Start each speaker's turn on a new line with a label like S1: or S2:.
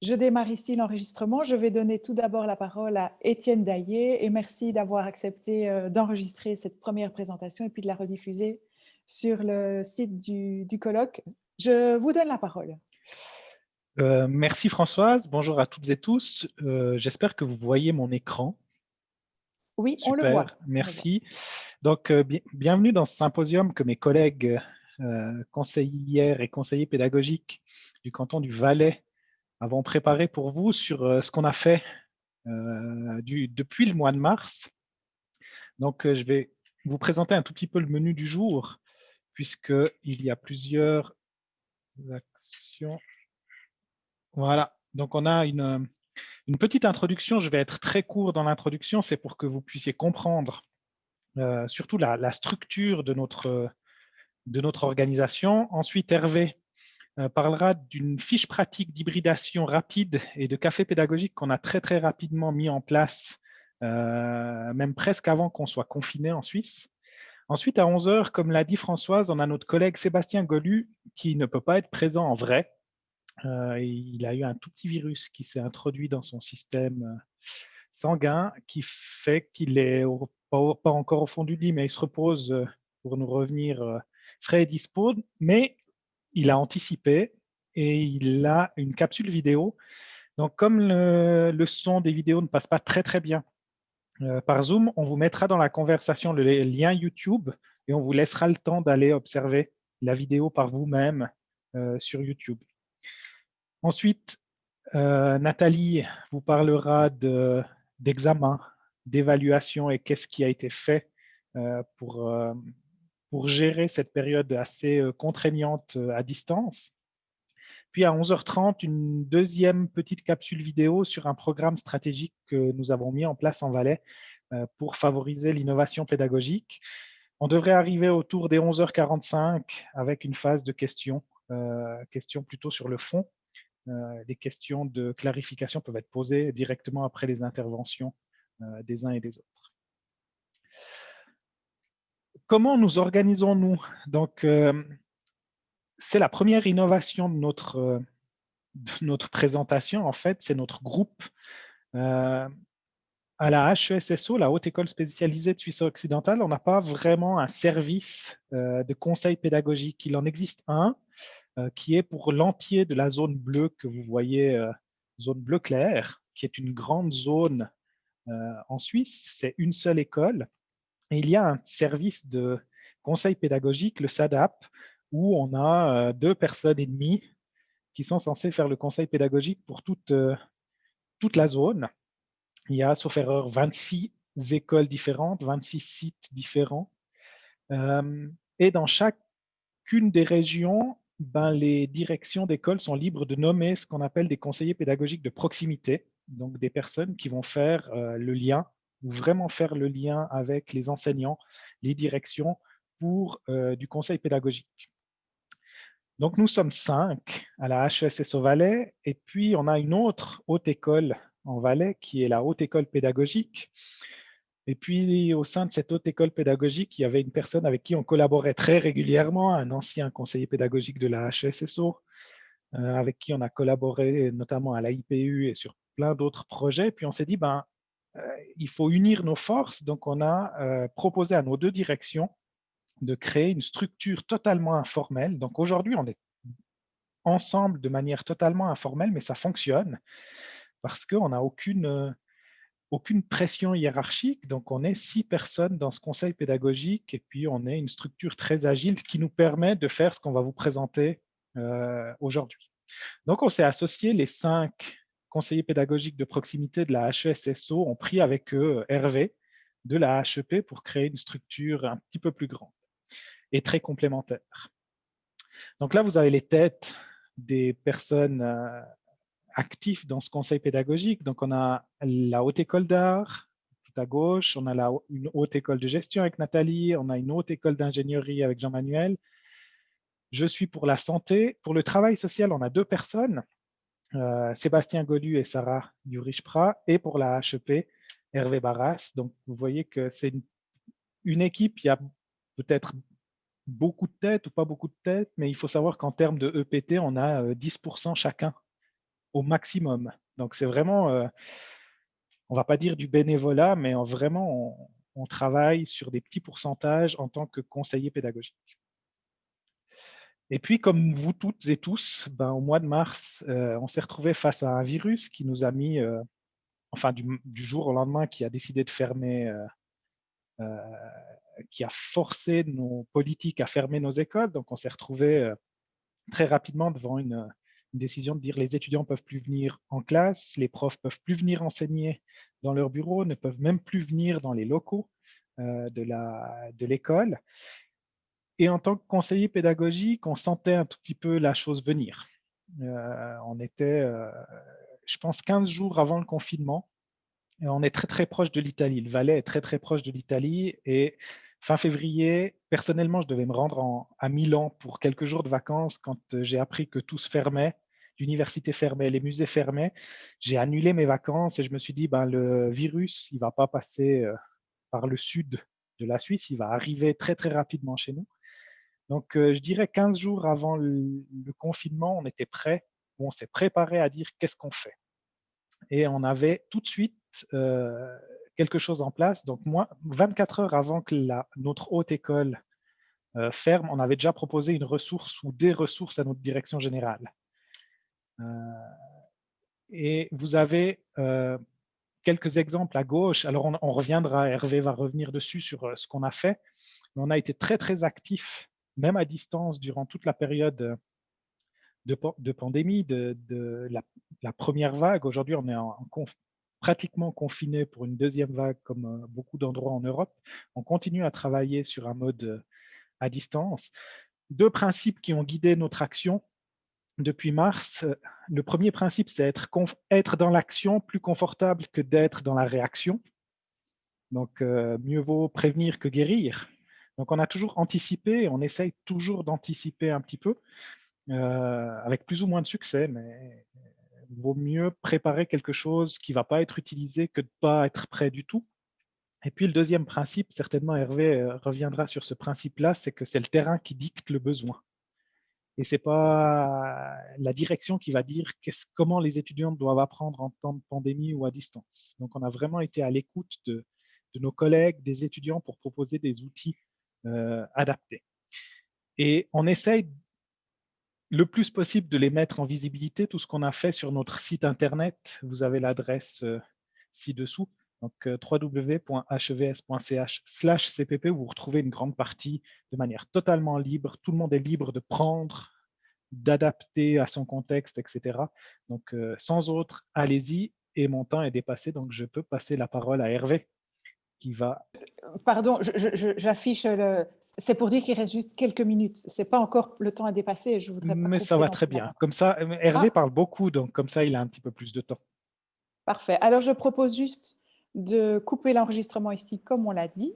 S1: Je démarre ici l'enregistrement. Je vais donner tout d'abord la parole à Étienne Daillé et merci d'avoir accepté d'enregistrer cette première présentation et puis de la rediffuser sur le site du colloque. Je vous donne la parole.
S2: Merci Françoise, bonjour à toutes et tous. J'espère que vous voyez mon écran.
S1: Oui, on le
S2: Super,
S1: voit. On le voit.
S2: merci. Donc, bienvenue dans ce symposium que mes collègues conseillères et conseillers pédagogiques du canton du Valais avons préparé pour vous sur ce qu'on a fait depuis le mois de mars. Donc, je vais vous présenter un tout petit peu le menu du jour, puisqu'il y a plusieurs actions. Voilà, donc on a une petite introduction. Je vais être très court dans l'introduction, c'est pour que vous puissiez comprendre surtout la structure de notre organisation. Ensuite, Hervé parlera d'une fiche pratique d'hybridation rapide et de café pédagogique qu'on a très rapidement mis en place, même presque avant qu'on soit confiné en Suisse. Ensuite, à 11 heures, comme l'a dit Françoise, on a notre collègue Sébastien Golu qui ne peut pas être présent en vrai. Il a eu un tout petit virus qui s'est introduit dans son système sanguin qui fait qu'il est pas encore au fond du lit, mais il se repose pour nous revenir frais et dispo. Mais il a anticipé et il a une capsule vidéo. Donc, comme le son des vidéos ne passe pas très bien par Zoom, on vous mettra dans la conversation le lien YouTube et on vous laissera le temps d'aller observer la vidéo par vous-même sur YouTube. Ensuite, Nathalie vous parlera d'examen, d'évaluation et qu'est-ce qui a été fait pour gérer cette période assez contraignante à distance. Puis à 11h30, une deuxième petite capsule vidéo sur un programme stratégique que nous avons mis en place en Valais pour favoriser l'innovation pédagogique. On devrait arriver autour des 11h45 avec une phase de questions, questions plutôt sur le fond. Les questions de clarification peuvent être posées directement après les interventions des uns et des autres. Comment nous organisons-nous? Donc, c'est la première innovation de notre présentation, en fait, c'est notre groupe. À la HESSO, la Haute École spécialisée de Suisse occidentale, on n'a pas vraiment un service de conseil pédagogique. Il en existe un qui est pour l'entier de la zone bleue que vous voyez, zone bleu clair, qui est une grande zone en Suisse. C'est une seule école. Et il y a un service de conseil pédagogique, le SADAP, où on a 2 personnes et demie qui sont censées faire le conseil pédagogique pour toute la zone. Il y a, sauf erreur, 26 écoles différentes, 26 sites différents. Et dans chacune des régions, les directions d'école sont libres de nommer ce qu'on appelle des conseillers pédagogiques de proximité, donc des personnes qui vont faire le lien, ou vraiment faire le lien avec les enseignants, les directions pour du conseil pédagogique. Donc nous sommes 5 à la HESSO Valais, et puis on a une autre haute école en Valais qui est la Haute École pédagogique. Et puis, au sein de cette haute école pédagogique, il y avait une personne avec qui on collaborait très régulièrement, un ancien conseiller pédagogique de la HESSO, avec qui on a collaboré notamment à l'AIPU et sur plein d'autres projets. Puis on s'est dit, il faut unir nos forces. Donc, on a proposé à nos 2 directions de créer une structure totalement informelle. Donc, aujourd'hui, on est ensemble de manière totalement informelle, mais ça fonctionne parce qu'on n'a aucune pression hiérarchique. Donc, on est 6 personnes dans ce conseil pédagogique et puis on est une structure très agile qui nous permet de faire ce qu'on va vous présenter aujourd'hui. Donc, on s'est associé, les 5 conseillers pédagogiques de proximité de la HESSO ont pris avec eux Hervé de la HEP pour créer une structure un petit peu plus grande et très complémentaire. Donc là, vous avez les têtes des personnes actifs dans ce conseil pédagogique. Donc, on a la Haute École d'Art, tout à gauche, on a une Haute École de Gestion avec Nathalie, on a une Haute École d'Ingénierie avec Jean-Manuel. Je suis pour la santé. Pour le travail social, on a 2 personnes, Sébastien Golu et Sarah Yurishpra, et pour la HEP, Hervé Barras. Donc, vous voyez que c'est une équipe, il y a peut-être beaucoup de têtes ou pas beaucoup de têtes, mais il faut savoir qu'en termes de EPT, on a 10% chacun au maximum. Donc, c'est vraiment, on ne va pas dire du bénévolat, mais vraiment, on travaille sur des petits pourcentages en tant que conseiller pédagogique. Et puis, comme vous toutes et tous, ben, au mois de mars, on s'est retrouvé face à un virus qui nous a mis, enfin du jour au lendemain, qui a décidé de fermer, euh, qui a forcé nos politiques à fermer nos écoles. Donc, on s'est retrouvé très rapidement devant une décision de dire les étudiants ne peuvent plus venir en classe, les profs ne peuvent plus venir enseigner dans leur bureau, ne peuvent même plus venir dans les locaux de l'école. Et en tant que conseiller pédagogique, on sentait un tout petit peu la chose venir. On était, je pense, 15 jours avant le confinement. Et on est très, très proche de l'Italie. Le Valais est très, très proche de l'Italie. Et fin février, personnellement, je devais me rendre à Milan pour quelques jours de vacances quand j'ai appris que tout se fermait, l'université fermait, les musées fermaient. J'ai annulé mes vacances et je me suis dit, ben, le virus, il ne va pas passer par le sud de la Suisse, il va arriver très, très rapidement chez nous. Donc, je dirais 15 jours avant le confinement, on était prêt, on s'est préparé à dire qu'est-ce qu'on fait. Et on avait tout de suite quelque chose en place. Donc, moi, 24 heures avant que notre haute école ferme, on avait déjà proposé une ressource ou des ressources à notre direction générale. Et vous avez quelques exemples à gauche. Alors, on reviendra, Hervé va revenir dessus sur ce qu'on a fait. Mais on a été très, très actifs, même à distance, durant toute la période de pandémie, de la première vague. Aujourd'hui, on est pratiquement confiné pour une deuxième vague, comme beaucoup d'endroits en Europe. On continue à travailler sur un mode à distance. Deux principes qui ont guidé notre action depuis mars. Le premier principe, c'est être dans l'action plus confortable que d'être dans la réaction. Donc, mieux vaut prévenir que guérir. Donc, on a toujours anticipé, on essaye toujours d'anticiper un petit peu, avec plus ou moins de succès, mais il vaut mieux préparer quelque chose qui ne va pas être utilisé que de ne pas être prêt du tout. Et puis, le deuxième principe, certainement Hervé reviendra sur ce principe-là, c'est que c'est le terrain qui dicte le besoin. Et ce n'est pas la direction qui va dire comment les étudiants doivent apprendre en temps de pandémie ou à distance. Donc, on a vraiment été à l'écoute de nos collègues, des étudiants, pour proposer des outils adaptés. Et on essaye le plus possible de les mettre en visibilité, tout ce qu'on a fait sur notre site internet. Vous avez l'adresse ci-dessous, donc www.hvs.ch/cpp, où vous retrouvez une grande partie de manière totalement libre. Tout le monde est libre de prendre, d'adapter à son contexte, etc. Donc, sans autre, allez-y. Et mon temps est dépassé, donc je peux passer la parole à Hervé, qui va...
S1: Pardon, j'affiche le... C'est pour dire qu'il reste juste quelques minutes. Ce n'est pas encore le temps à dépasser. Je ne voudrais pas
S2: Mais ça
S1: couper
S2: va
S1: dans
S2: très
S1: toute la
S2: bien.
S1: parole.
S2: Comme ça, Hervé
S1: Ah,
S2: parle beaucoup, donc comme ça, il a un petit peu plus de temps.
S1: parfait. Alors, je propose juste de couper l'enregistrement ici, comme on l'a dit.